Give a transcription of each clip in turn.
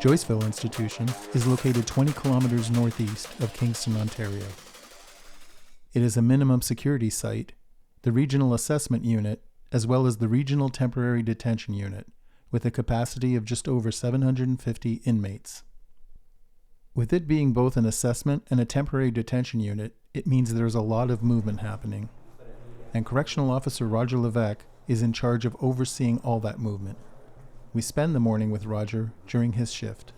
Joyceville Institution is located 20 kilometers northeast of Kingston, Ontario. It is a minimum security site, the Regional Assessment Unit, as well as the Regional Temporary Detention Unit, with a capacity of just over 750 inmates. With it being both an assessment and a temporary detention unit, it means there's a lot of movement happening. And Correctional Officer Roger Levesque is in charge of overseeing all that movement. We spend the morning with Roger during his shift.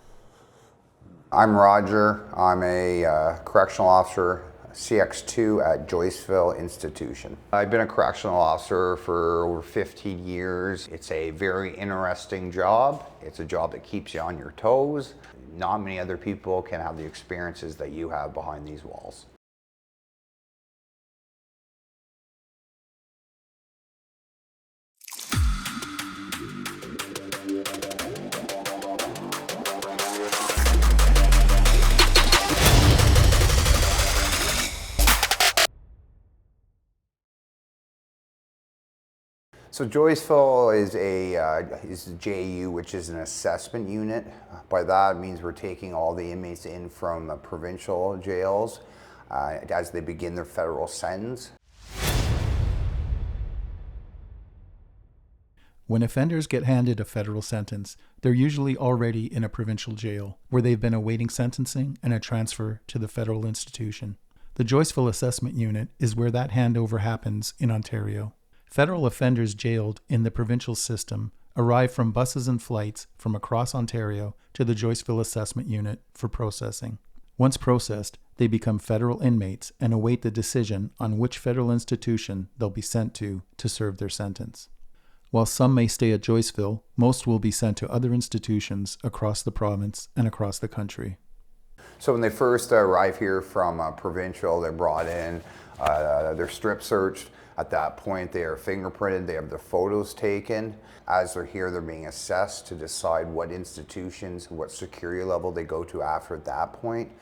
I'm Roger. I'm a Correctional Officer CX2 at Joyceville Institution. I've been a correctional officer for over 15 years. It's a very interesting job. It's a job that keeps you on your toes. Not many other people can have the experiences that you have behind these walls. So Joyceville is a JU, which is an assessment unit. By that it means we're taking all the inmates in from provincial jails as they begin their federal sentence. When offenders get handed a federal sentence, they're usually already in a provincial jail, where they've been awaiting sentencing and a transfer to the federal institution. The Joyceville Assessment Unit is where that handover happens in Ontario. Federal offenders jailed in the provincial system arrive from buses and flights from across Ontario to the Joyceville Assessment Unit for processing. Once processed, they become federal inmates and await the decision on which federal institution they'll be sent to serve their sentence. While some may stay at Joyceville, most will be sent to other institutions across the province and across the country. So when they first arrive here from provincial, they're brought in, they're strip searched. At that point, they are fingerprinted, they have their photos taken. As they're here, they're being assessed to decide what institutions, what security level they go to after at that point,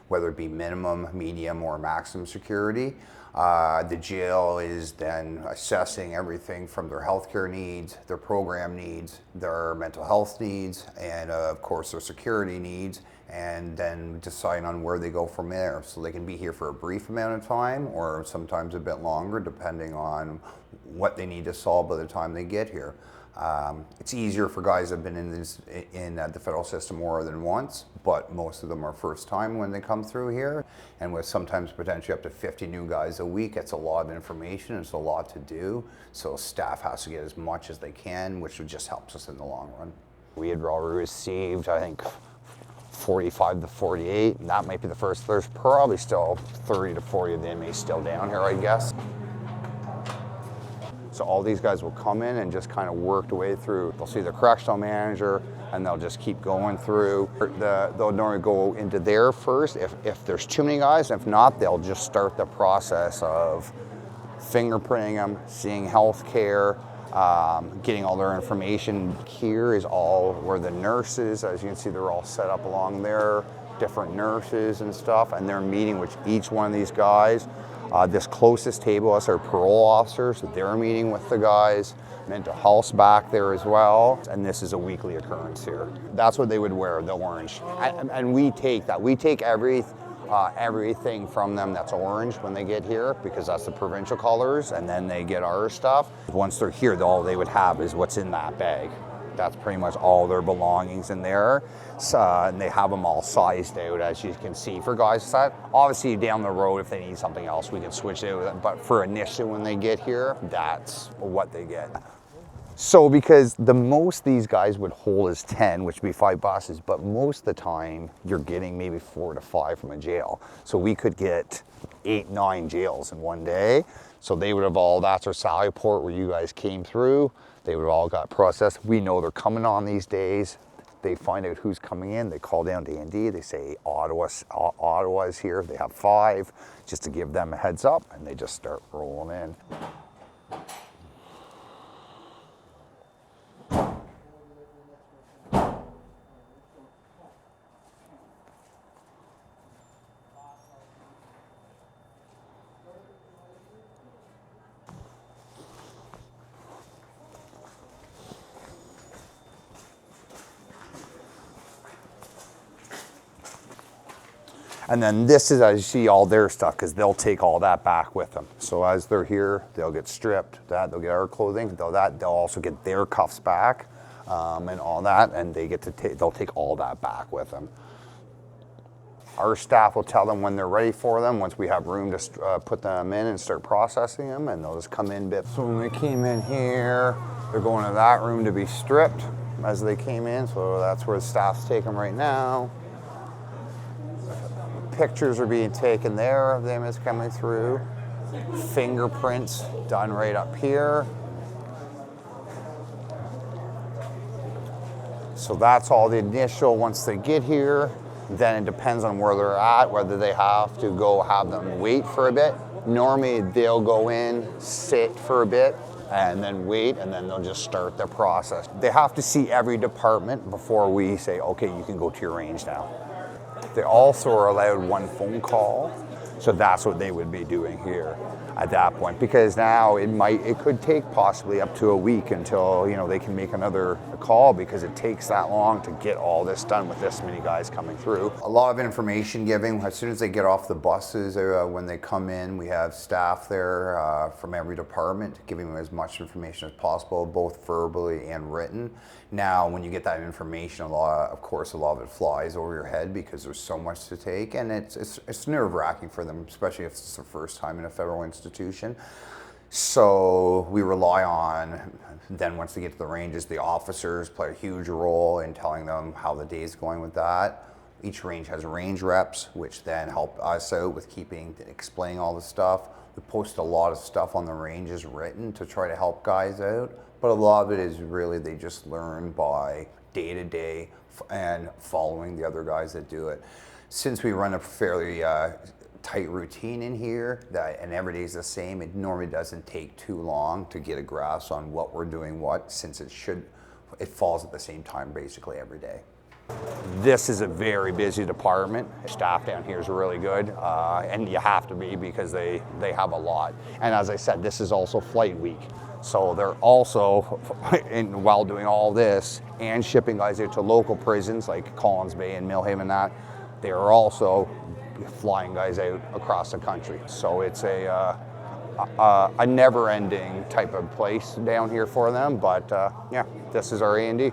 whether it be minimum, medium, or maximum security. The jail is then assessing everything from their healthcare needs, their program needs, their mental health needs, and of course their security needs, and then deciding on where they go from there. So they can be here for a brief amount of time or sometimes a bit longer depending on what they need to solve by the time they get here. It's easier for guys that have been in the federal system more than once, but most of them are first time when they come through here. And with sometimes potentially up to 50 new guys a week, it's a lot of information, it's a lot to do. So staff has to get as much as they can, which just helps us in the long run. We had already received, I think, 45 to 48, and that might be the first. There's probably still 30 to 40 of the inmates still down here, I guess. So all these guys will come in and just kind of work their way through. They'll see the correctional manager and they'll just keep going through. They'll normally go into there first if there's too many guys. If not, they'll just start the process of fingerprinting them, seeing health care, getting all their information. Here is all where the nurses, as you can see, they're all set up along there, different nurses and stuff, and they're meeting with each one of these guys. This closest table us are parole officers, so they're meeting with the guys. Mental health's back there as well, and this is a weekly occurrence here. That's what they would wear, the orange. And we take that. We take everything from them that's orange when they get here, because that's the provincial colors, and then they get our stuff. Once they're here, all they would have is what's in that bag. That's pretty much all their belongings in there. So, and they have them all sized out, as you can see. For guys, obviously down the road, if they need something else, we can switch it out. But for initially when they get here, that's what they get. So because the most these guys would hold is 10, which would be 5 buses, but most of the time you're getting maybe 4 to 5 from a jail. So we could get 8, 9 jails in one day. So they would have all, that's our salary report where you guys came through. They would have all got processed. We know they're coming on these days. They find out who's coming in. They call down to A&D. They say Ottawa's here. They have 5, just to give them a heads up, and they just start rolling in. And then this is, as you see, all their stuff, because they'll take all that back with them. So as they're here, they'll get stripped, they'll get our clothing, they'll also get their cuffs back, and all that, and they'll take all that back with them. Our staff will tell them when they're ready for them, once we have room to put them in and start processing them, and they'll just come in bit. So when they came in here, they're going to that room to be stripped as they came in, so that's where the staff's taking them right now. Pictures are being taken there of them as coming through. Fingerprints done right up here. So that's all the initial once they get here. Then it depends on where they're at, whether they have to go have them wait for a bit. Normally they'll go in, sit for a bit, and then wait, and then they'll just start the process. They have to see every department before we say, okay, you can go to your range now. They also are allowed one phone call, so that's what they would be doing here at that point, because now it could take possibly up to a week until they can make another call, because it takes that long to get all this done with this many guys coming through. A lot of information giving as soon as they get off the buses. When they come in, we have staff there from every department giving them as much information as possible, both verbally and written. Now, when you get that information, of course, a lot of it flies over your head because there's so much to take, and it's nerve-wracking for them, especially if it's their first time in a federal institution. So we rely on, then once they get to the ranges, the officers play a huge role in telling them how the day's going with that. Each range has range reps, which then help us out with explaining all the stuff. We post a lot of stuff on the ranges written to try to help guys out. But a lot of it is really they just learn by day to day and following the other guys that do it. Since we run a fairly tight routine in here, and every day is the same, it normally doesn't take too long to get a grasp on what we're doing since it falls at the same time basically every day. This is a very busy department. Staff down here is really good, and you have to be because they have a lot. And as I said, this is also flight week. So they're also, while doing all this and shipping guys out to local prisons like Collins Bay and Millhaven, they are also flying guys out across the country. So it's a never-ending type of place down here for them. But yeah, this is our A&D.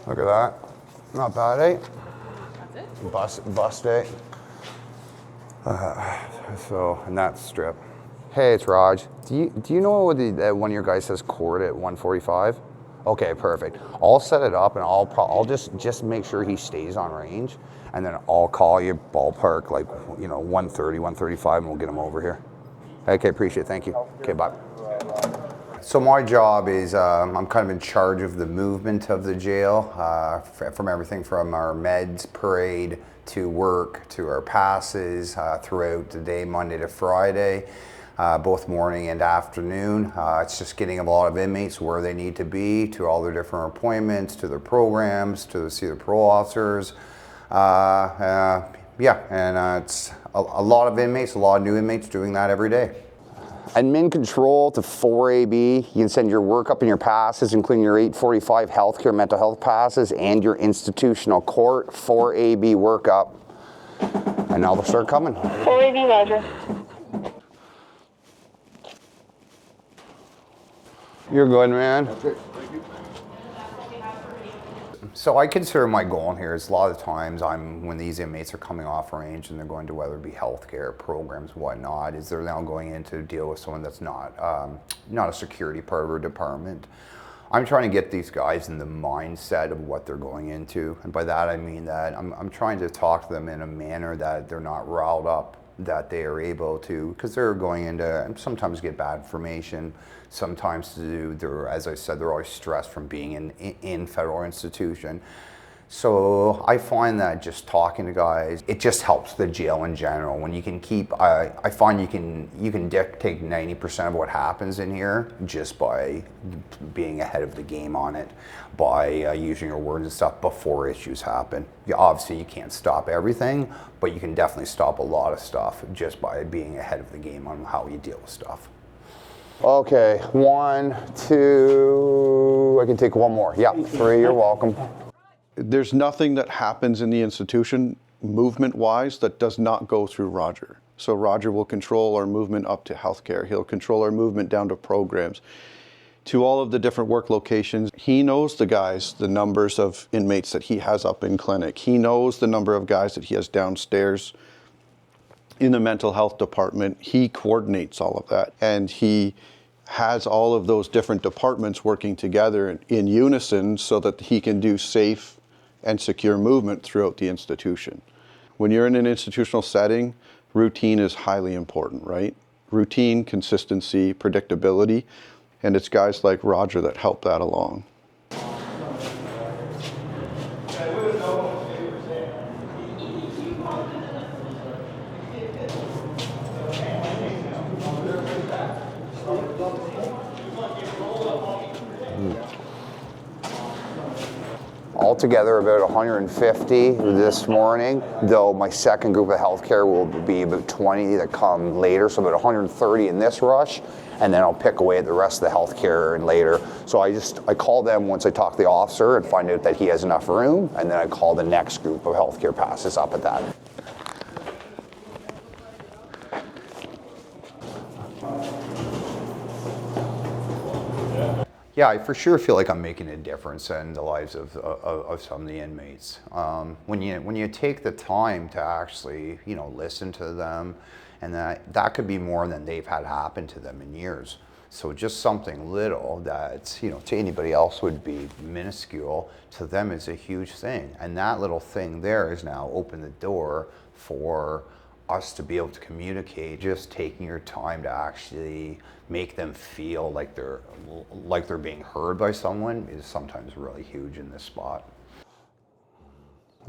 Look at that. Not bad, eh? That's it? Bust day. And that's strip. Hey, it's Raj. Do you know one of your guys says court at 1:45? Okay, perfect. I'll set it up and I'll just make sure he stays on range, and then I'll call you ballpark 1:30, 1:35, and we'll get him over here. Okay, appreciate it. Thank you. Okay, bye. So my job is I'm kind of in charge of the movement of the jail, from everything from our meds parade to work to our passes throughout the day, Monday to Friday, both morning and afternoon. It's just getting a lot of inmates where they need to be, to all their different appointments, to their programs, to see their parole officers. It's a lot of inmates, a lot of new inmates doing that every day. Admin control to 4AB, you can send your workup and your passes, including your 845 healthcare mental health passes and your institutional court 4AB workup. And now they'll start coming. 4AB, Roger. You're good, man. That's it. So I consider my goal here is a lot of times when these inmates are coming off range and they're going to whether it be healthcare programs, whatnot, is they're now going in to deal with someone that's not a security part of our department. I'm trying to get these guys in the mindset of what they're going into, and by that I mean that I'm trying to talk to them in a manner that they're not riled up, that they are able to, because they're going into sometimes get bad information. Sometimes as I said, they're always stressed from being in federal institution. So I find that just talking to guys, it just helps the jail in general. When you can keep, I find you can dictate 90% of what happens in here just by being ahead of the game on it, by using your words and stuff before issues happen. Obviously you can't stop everything, but you can definitely stop a lot of stuff just by being ahead of the game on how you deal with stuff. Okay, 1, 2, I can take one more. Yeah, 3, you're welcome. There's nothing that happens in the institution movement-wise that does not go through Roger. So Roger will control our movement up to healthcare. He'll control our movement down to programs, to all of the different work locations. He knows the guys, the numbers of inmates that he has up in clinic. He knows the number of guys that he has downstairs in the mental health department. He coordinates all of that, and he has all of those different departments working together in unison so that he can do safe and secure movement throughout the institution. When you're in an institutional setting, routine is highly important, right? Routine, consistency, predictability, and it's guys like Roger that help that along. Altogether about 150 this morning, though my second group of healthcare will be about 20 that come later, so about 130 in this rush, and then I'll pick away at the rest of the healthcare and later. So I call them once I talk to the officer and find out that he has enough room, and then I call the next group of healthcare passes up at that. Yeah, I for sure feel like I'm making a difference in the lives of some of the inmates. When you take the time to actually, listen to them, and that could be more than they've had happen to them in years. So just something little that, to anybody else would be minuscule, to them is a huge thing. And that little thing there is now opened the door for us to be able to communicate. Just taking your time to actually make them feel like they're being heard by someone is sometimes really huge in this spot.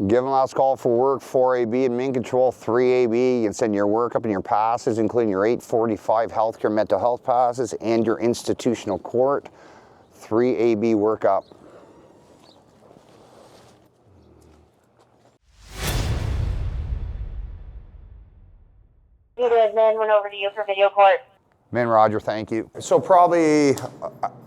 Given last call for work, 4AB admin control, 3AB. You can send your work up in your passes, including your 845 healthcare mental health passes and your institutional court. 3AB work up. Admin went over to you for video court. Man, Roger, thank you. So probably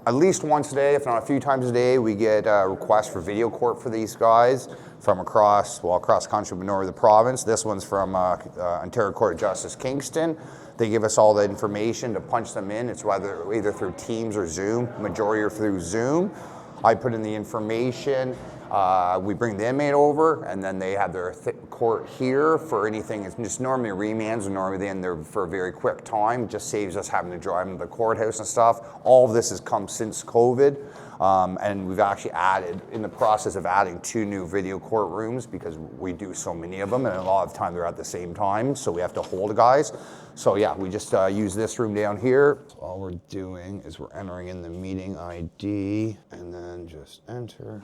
at least once a day, if not a few times a day, we get requests for video court for these guys from across country, but north of the province. This one's from Ontario Court of Justice, Kingston. They give us all the information to punch them in. It's either through Teams or Zoom. Majority are through Zoom. I put in the information. We bring the inmate over, and then they have their court here for anything. It's just normally remands, and normally they're in there for a very quick time. It just saves us having to drive them to the courthouse and stuff. All of this has come since COVID, and we've actually in the process of adding 2 new video courtrooms because we do so many of them, and a lot of the time they're at the same time, so we have to hold guys. So yeah, we just use this room down here. So all we're doing is we're entering in the meeting ID, and then just enter.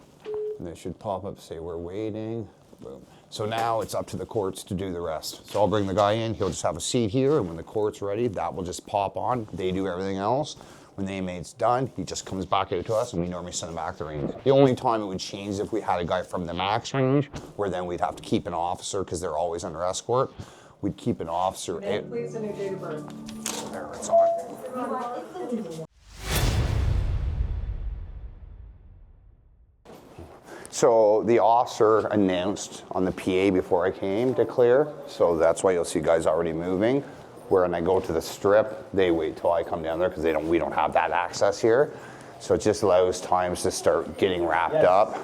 And they should pop up, say we're waiting, boom. So now it's up to the courts to do the rest. So I'll bring the guy in, he'll just have a seat here, and when the court's ready, that will just pop on. They do everything else. When the inmate's done, he just comes back out to us, and we normally send him back to the range. The only time it would change is if we had a guy from the max range, where then we'd have to keep an officer, because they're always under escort. We'd keep an officer. Please send your date of birth. There, it's on. So the officer announced on the PA before I came to clear, so that's why you'll see guys already moving. Where when I go to the strip, they wait till I come down there because we don't have that access here. So it just allows times to start getting wrapped up.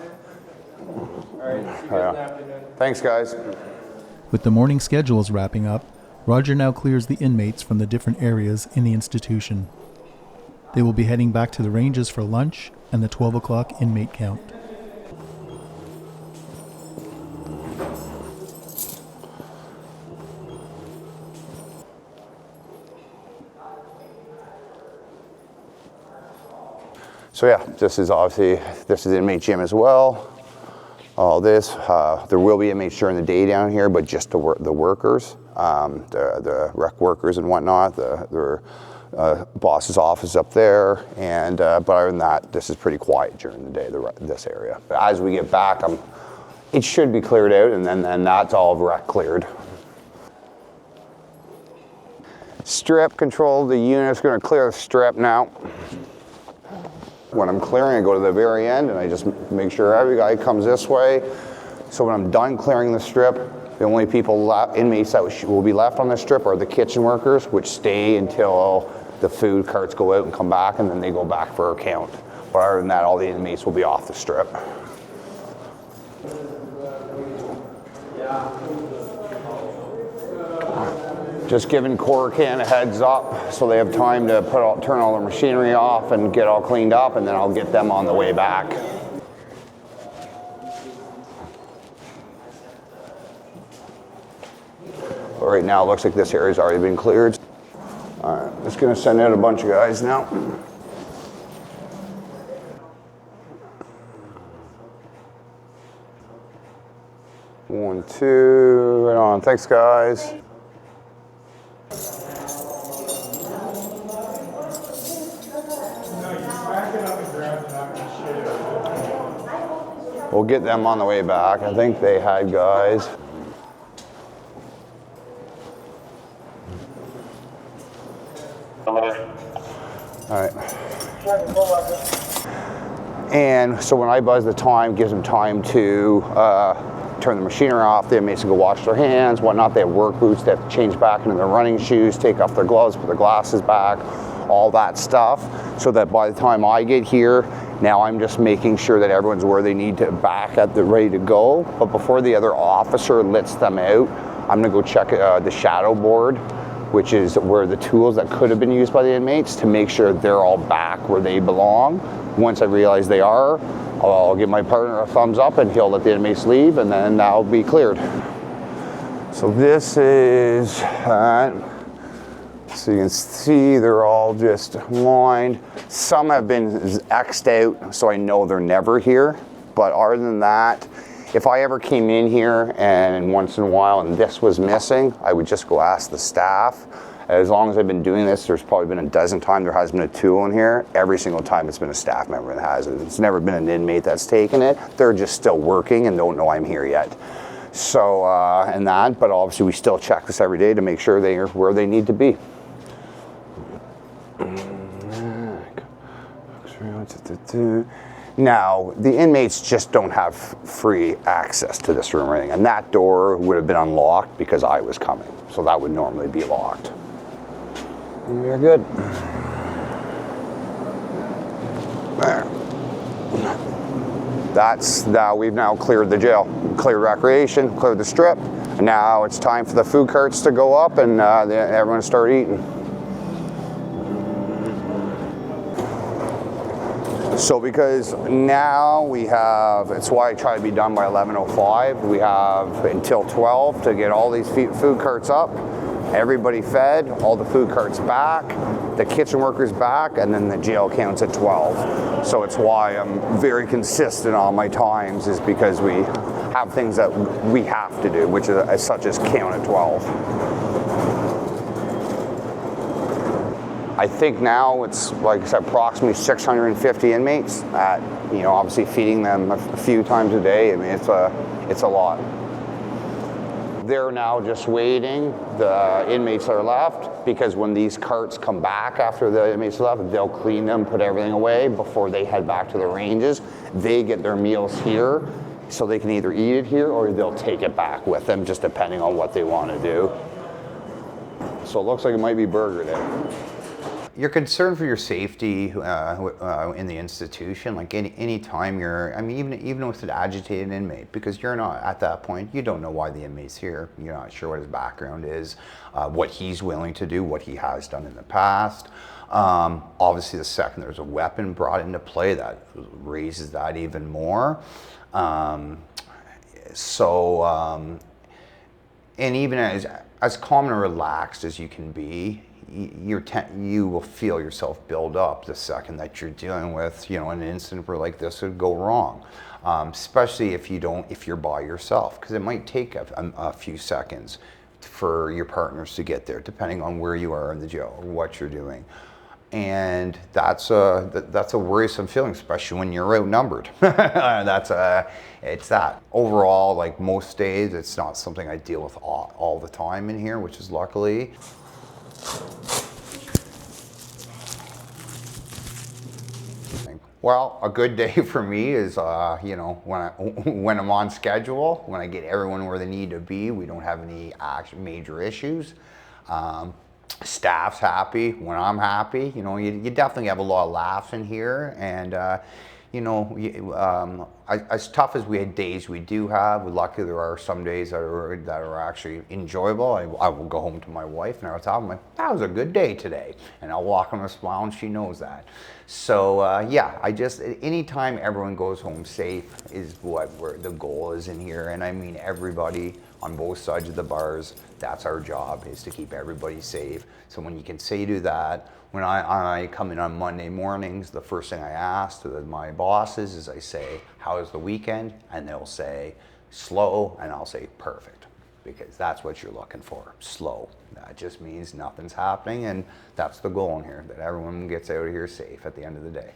All right. Thanks, guys. With the morning schedules wrapping up, Roger now clears the inmates from the different areas in the institution. They will be heading back to the ranges for lunch and the 12 o'clock inmate count. So yeah, this is inmate gym as well. all this. There will be inmates during the day down here, but just the workers, the rec workers and whatnot. Their boss's office up there, and but other than that, this is pretty quiet during the day. This area. But as we get back, it should be cleared out, and then that's all rec cleared. Strip control. The unit's going to clear the strip now. When I'm clearing, I go to the very end and I just make sure every guy comes this way. So when I'm done clearing the strip, the only inmates that will be left on the strip are the kitchen workers, which stay until the food carts go out and come back, and then they go back for a count. But other than that, all the inmates will be off the strip. Just giving Corcan a heads up so they have time to turn all their machinery off and get all cleaned up, and then I'll get them on the way back. But right now it looks like this area's already been cleared. All right, just gonna send out a bunch of guys now. One, two, right on. Thanks, guys. We'll get them on the way back. I think they had guys. All right. And so when I buzz the time, gives them time to turn the machinery off. The inmates can go wash their hands, whatnot. They have work boots. They have to change back into their running shoes, take off their gloves, put their glasses back, all that stuff. So that by the time I get here, now I'm just making sure that everyone's where they need to back at the ready to go. But before the other officer lets them out, I'm gonna go check the shadow board, which is where the tools that could have been used by the inmates, to make sure they're all back where they belong. Once I realize they are, I'll give my partner a thumbs up and he'll let the inmates leave, and then I'll be cleared. So this is, so you can see they're all just lined. Some have been X'd out, so I know they're never here. But other than that, if I ever came in here and once in a while and this was missing, I would just go ask the staff. As long as I've been doing this, there's probably been a dozen times there has been a tool in here. Every single time it's been a staff member that has it. It's never been an inmate that's taken it. They're just still working and don't know I'm here yet. So, and that, but obviously we still check this every day to make sure they are where they need to be. Now, the inmates just don't have free access to this room or anything, and that door would have been unlocked because I was coming, so that would normally be locked. And we're good. There. That's now, we've now cleared the jail, cleared recreation, cleared the strip, and now it's time for the food carts to go up and everyone to start eating. So because now we have, it's why I try to be done by 11:05, we have until 12 to get all these food carts up, everybody fed, all the food carts back, the kitchen workers back, and then the jail counts at 12. So it's why I'm very consistent on my times, is because we have things that we have to do, which is such as count at 12. I think now it's, like I said, approximately 650 inmates at, you know, obviously feeding them a few times a day. I mean, it's a lot. They're now just waiting, the inmates that are left, because when these carts come back after the inmates are left, they'll clean them, put everything away before they head back to the ranges. They get their meals here, so they can either eat it here or they'll take it back with them, just depending on what they want to do. So it looks like it might be Burger Day. You're concerned for your safety in the institution, like any time you're, I mean, even with an agitated inmate, because you're not, at that point, you don't know why the inmate's here. You're not sure what his background is, what he's willing to do, what he has done in the past. Obviously, the second there's a weapon brought into play, that raises that even more. And even as calm and relaxed as you can be, you will feel yourself build up the second that you're dealing with, you know, an incident where like this would go wrong. Especially if you're by yourself, because it might take a few seconds for your partners to get there, depending on where you are in the jail or what you're doing. And that's a worrisome feeling, especially when you're outnumbered. It's that. Overall, like most days, it's not something I deal with all the time in here, which is luckily. Well, a good day for me is, you know, when I'm on schedule, when I get everyone where they need to be, we don't have any major issues. Staff's happy when I'm happy. You know, you definitely have a lot of laughs in here, and you know, as tough as days we do have, luckily there are some days that are actually enjoyable. I will go home to my wife and I'll tell them, like, that was a good day today, and I'll walk on a smile, and she knows that. So yeah, anytime everyone goes home safe is where the goal is in here, and I mean everybody on both sides of the bars. That's our job, is to keep everybody safe. So when you can say do that, when I come in on Monday mornings, the first thing I ask to my bosses is I say, how was the weekend? And they'll say, slow, and I'll say, perfect, because that's what you're looking for, slow. That just means nothing's happening, and that's the goal in here, that everyone gets out of here safe at the end of the day.